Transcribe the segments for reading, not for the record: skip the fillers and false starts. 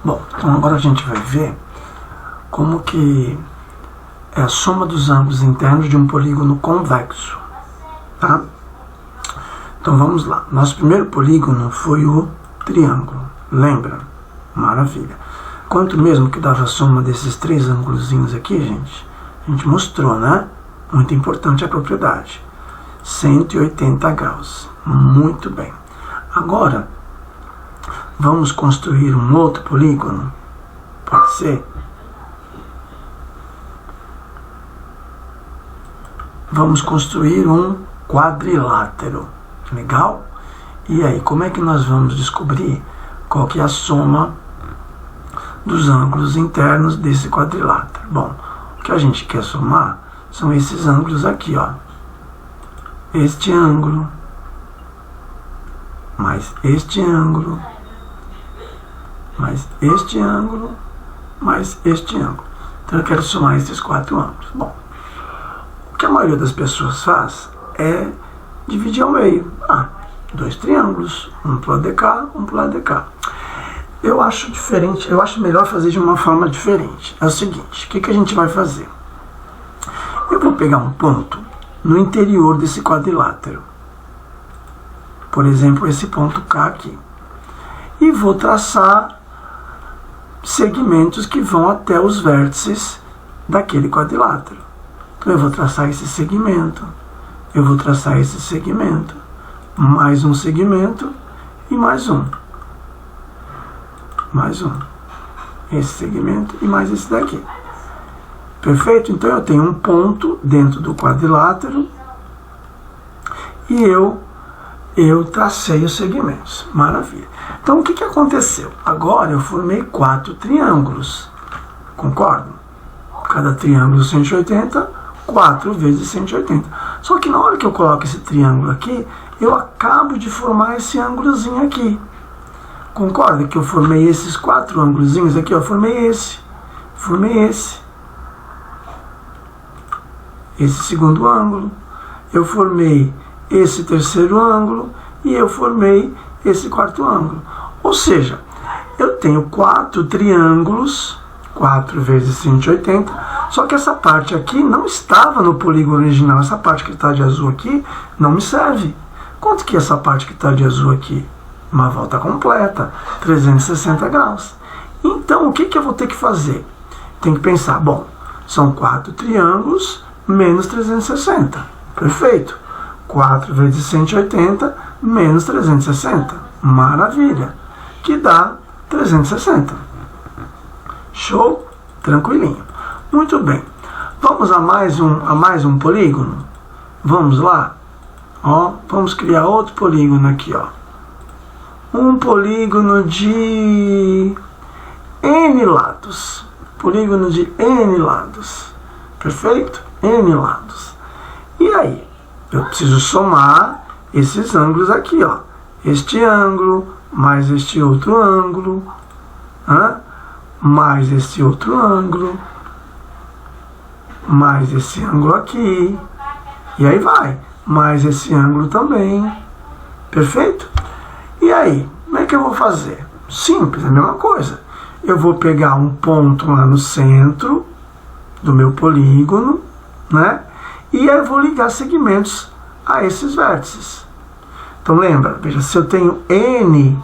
Bom, então agora a gente vai ver como que é a soma dos ângulos internos de um polígono convexo, tá? Então vamos lá. Nosso primeiro polígono foi o triângulo, lembra? Maravilha. Quanto mesmo que dava a soma desses três ângulozinhos aqui, gente? A gente mostrou, né? Muito importante a propriedade. 180 graus. Muito bem. Agora, vamos construir um outro polígono? Pode ser? Vamos construir um quadrilátero. Legal? E aí, como é que nós vamos descobrir qual que é a soma dos ângulos internos desse quadrilátero? Bom, o que a gente quer somar são esses ângulos aqui, ó. Este ângulo, mais este ângulo, mais este ângulo, mais este ângulo. Então eu quero somar esses quatro ângulos. Bom, o que a maioria das pessoas faz é dividir ao meio. Dois triângulos, um pro lado de cá, um pro lado de cá. Eu acho diferente, eu acho melhor fazer de uma forma diferente. É o seguinte, o que a gente vai fazer? Eu vou pegar um ponto no interior desse quadrilátero. Por exemplo, esse ponto K aqui. E vou traçar segmentos que vão até os vértices daquele quadrilátero. Então eu vou traçar esse segmento, eu vou traçar esse segmento, mais um segmento e mais um. Mais um. Esse segmento e mais esse daqui. Perfeito? Então eu tenho um ponto dentro do quadrilátero e eu tracei os segmentos. Maravilha. Então o que aconteceu? Agora eu formei 4 triângulos. Concordam? Cada triângulo 180, 4 vezes 180. Só que na hora que eu coloco esse triângulo aqui, eu acabo de formar esse ângulozinho aqui. Concorda que eu formei esses 4 ângulozinhos aqui? Eu formei esse segundo ângulo, eu formei esse terceiro ângulo e eu formei esse quarto ângulo. Ou seja, eu tenho 4 triângulos, 4 vezes 180, só que essa parte aqui não estava no polígono original. Essa parte que está de azul aqui não me serve. Quanto que é essa parte que está de azul aqui? Uma volta completa, 360 graus. Então, o que eu vou ter que fazer? Tem que pensar, bom, são 4 triângulos menos 360. Perfeito. 4 vezes 180 menos 360. Maravilha. Que dá 360. Show? Tranquilinho. Muito bem. Vamos a mais um polígono? Vamos lá? Ó, vamos criar outro polígono aqui, ó. Um polígono de N lados. Polígono de N lados. Perfeito? N lados. E aí? Eu preciso somar esses ângulos aqui, ó. Este ângulo, mais este outro ângulo, mais esse outro ângulo, mais esse ângulo aqui. E aí vai. Mais esse ângulo também. Perfeito? E aí, como é que eu vou fazer? Simples, é a mesma coisa. Eu vou pegar um ponto lá no centro do meu polígono, né? E eu vou ligar segmentos a esses vértices. Então lembra, veja, se eu tenho N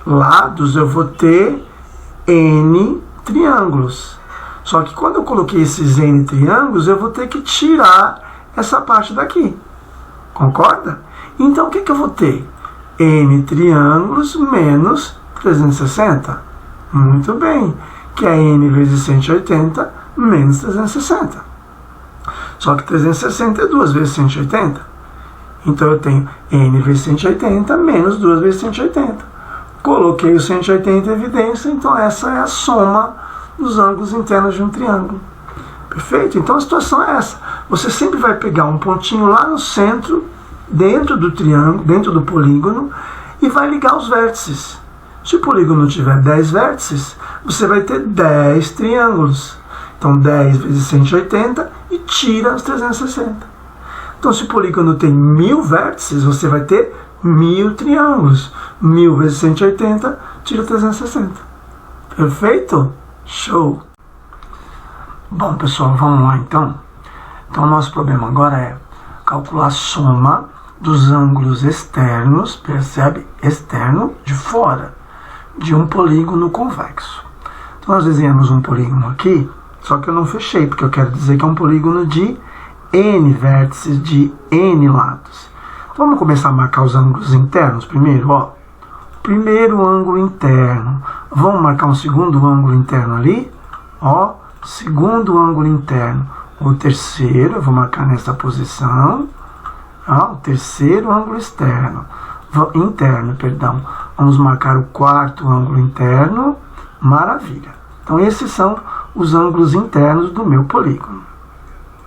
lados, eu vou ter N triângulos. Só que quando eu coloquei esses N triângulos, eu vou ter que tirar essa parte daqui. Concorda? Então o que eu vou ter? N triângulos menos 360. Muito bem. Que é N vezes 180 menos 360. Só que 360 é 2 vezes 180. Então eu tenho N vezes 180 menos 2 vezes 180. Coloquei o 180 em evidência, então essa é a soma dos ângulos internos de um triângulo. Perfeito? Então a situação é essa. Você sempre vai pegar um pontinho lá no centro, dentro do triângulo, dentro do polígono, e vai ligar os vértices. Se o polígono tiver 10 vértices, você vai ter 10 triângulos. Então 10 vezes 180 e tira os 360. Então se o polígono tem 1000 vértices, você vai ter 1000 triângulos. 1000 vezes 180 tira 360. Perfeito? Show! Bom, pessoal, vamos lá então. Então, o nosso problema agora é calcular a soma dos ângulos externos, percebe? Externo, de fora, de um polígono convexo. Então, nós desenhamos um polígono aqui, só que eu não fechei, porque eu quero dizer que é um polígono de N vértices, de N lados. Então, vamos começar a marcar os ângulos internos primeiro, ó. Primeiro ângulo interno. Vamos marcar um segundo ângulo interno ali, ó. Segundo ângulo interno. O terceiro, eu vou marcar nessa posição. Ó, o terceiro ângulo interno, perdão. Vamos marcar o quarto ângulo interno. Maravilha. Então, esses são os ângulos internos do meu polígono.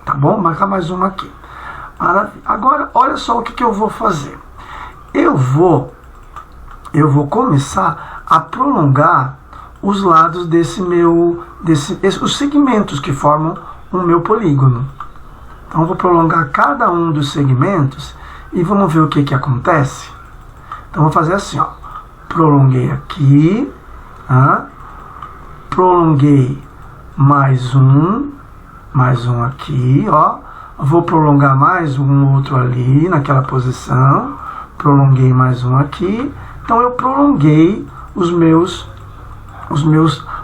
Tá bom? Vou marcar mais uma aqui. Maravilha. Agora, olha só o que eu vou fazer. Eu vou começar a prolongar os lados os segmentos que formam o meu polígono. Então, eu vou prolongar cada um dos segmentos e vamos ver o que acontece. Então, vou fazer assim, ó. Prolonguei aqui, prolonguei mais um aqui, ó. Vou prolongar mais um outro ali, naquela posição. Prolonguei mais um aqui. Então, eu prolonguei os meus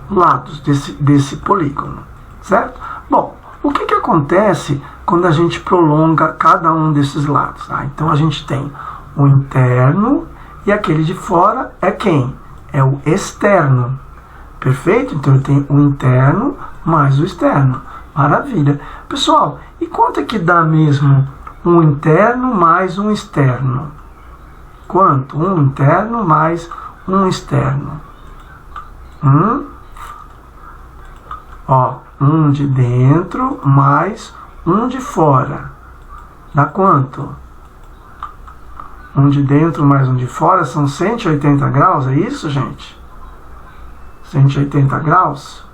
lados desse polígono, certo? Bom, o que acontece quando a gente prolonga cada um desses lados? Então, a gente tem o interno e aquele de fora é quem? É o externo. Perfeito? Então, eu tenho o interno mais o externo. Maravilha. Pessoal, e quanto é que dá mesmo um interno mais um externo? Quanto? Um interno mais um externo. Ó, um de dentro mais um de fora. Dá quanto? Um de dentro mais um de fora são 180 graus, é isso, gente? 180 graus?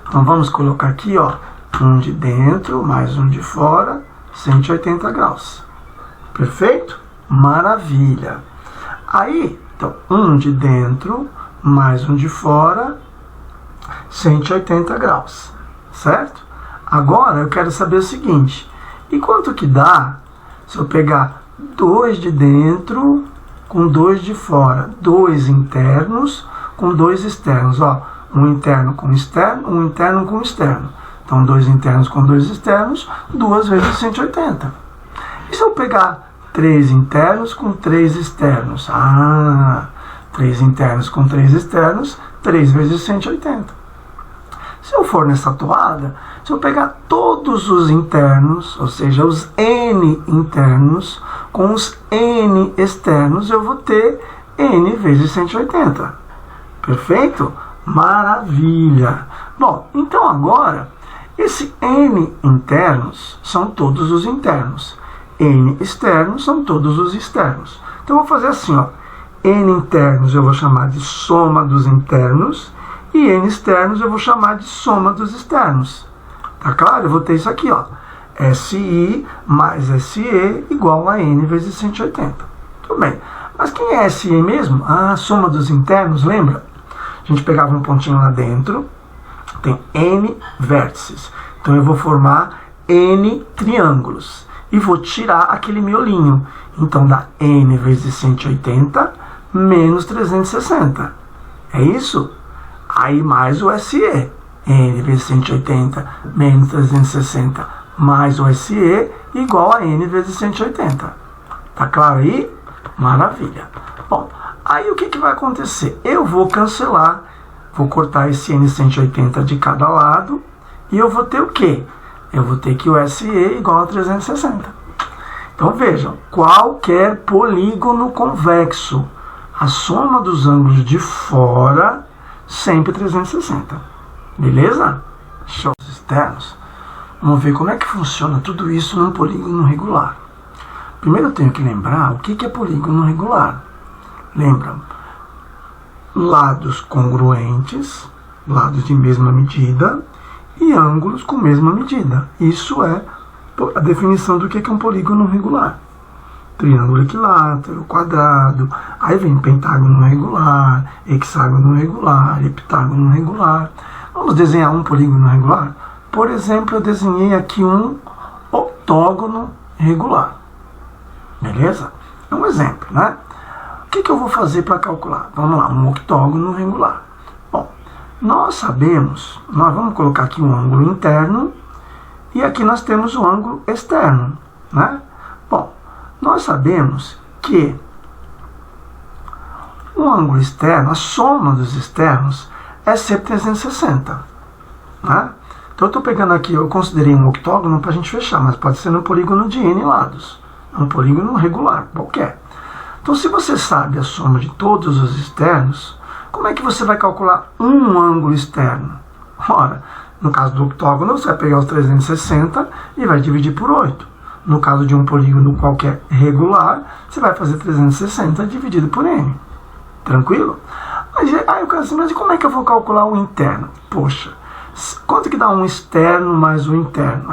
Então, vamos colocar aqui, ó, um de dentro mais um de fora, 180 graus. Perfeito? Maravilha. Aí, então, um de dentro mais um de fora, 180 graus. Certo? Agora, eu quero saber o seguinte. E quanto que dá se eu pegar 2 de dentro com 2 de fora? 2 internos com 2 externos, ó. Um interno com externo, um interno com externo. Então, 2 internos com 2 externos, 2 vezes 180. E se eu pegar 3 internos com 3 externos? 3 internos com 3 externos, 3 vezes 180. Se eu for nessa toada, se eu pegar todos os internos, ou seja, os N internos, com os N externos, eu vou ter N vezes 180. Perfeito? Maravilha! Bom, então agora, esse N internos são todos os internos. N externos são todos os externos. Então, eu vou fazer assim, ó. N internos eu vou chamar de soma dos internos. E N externos eu vou chamar de soma dos externos. Tá claro? Eu vou ter isso aqui, ó. SI mais SE igual a N vezes 180. Tudo bem. Mas quem é SE mesmo? A soma dos internos, lembra? A gente pegava um pontinho lá dentro, tem N vértices. Então, eu vou formar N triângulos. E vou tirar aquele miolinho. Então, dá N vezes 180 menos 360. É isso? Aí, mais o SE. N vezes 180 menos 360 mais o SE igual a N vezes 180. Tá claro aí? Maravilha. Bom, aí o que vai acontecer? Eu vou cancelar, vou cortar esse N 180 de cada lado e eu vou ter o quê? Eu vou ter que o SE igual a 360. Então vejam, qualquer polígono convexo, a soma dos ângulos de fora, sempre 360. Beleza? Show. Externos. Vamos ver como é que funciona tudo isso num polígono regular. Primeiro eu tenho que lembrar o que é polígono regular. Lembra? Lados congruentes, lados de mesma medida, e ângulos com mesma medida. Isso é a definição do que é um polígono regular. triângulo equilátero, quadrado, aí vem pentágono regular, hexágono regular, heptágono regular. Vamos desenhar um polígono regular? Por exemplo, eu desenhei aqui um octógono regular. Beleza? É um exemplo, né? O que eu vou fazer para calcular? Vamos lá, um octógono regular. Bom, nós vamos colocar aqui um ângulo interno e aqui nós temos o ângulo externo, né? Bom, nós sabemos que o ângulo externo, a soma dos externos, é sempre 360. Né? Então eu estou pegando aqui, eu considerei um octógono para a gente fechar, mas pode ser um polígono de N lados. Um polígono regular, qualquer. Então se você sabe a soma de todos os externos, como é que você vai calcular um ângulo externo? Ora, no caso do octógono, você vai pegar os 360 e vai dividir por 8. No caso de um polígono qualquer regular, você vai fazer 360 dividido por N. Tranquilo? Aí eu quero assim, mas como é que eu vou calcular o interno? Poxa, quanto que dá um externo mais o interno?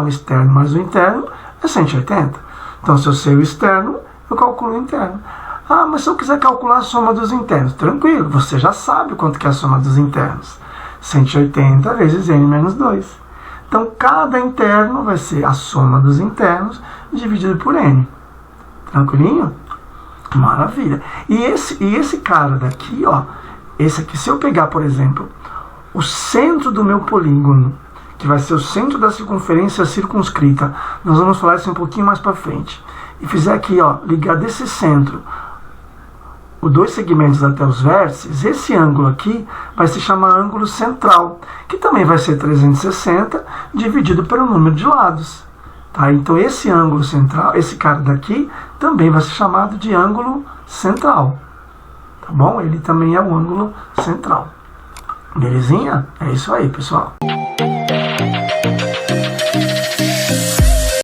O externo mais o interno é 180. Então, se eu sei o externo, eu calculo o interno. Mas se eu quiser calcular a soma dos internos, tranquilo, você já sabe quanto que é a soma dos internos. 180 vezes N menos 2. Então, cada interno vai ser a soma dos internos dividido por N. Tranquilinho? Maravilha. E esse cara daqui, ó, esse aqui, se eu pegar, por exemplo, o centro do meu polígono, que vai ser o centro da circunferência circunscrita, nós vamos falar isso um pouquinho mais para frente, e fizer aqui, ó, ligar desse centro os dois segmentos até os vértices, esse ângulo aqui vai se chamar ângulo central, que também vai ser 360 dividido pelo número de lados. Tá? Então esse ângulo central, esse cara daqui, também vai ser chamado de ângulo central. Tá bom? Ele também é um ângulo central. Belezinha? É isso aí, pessoal.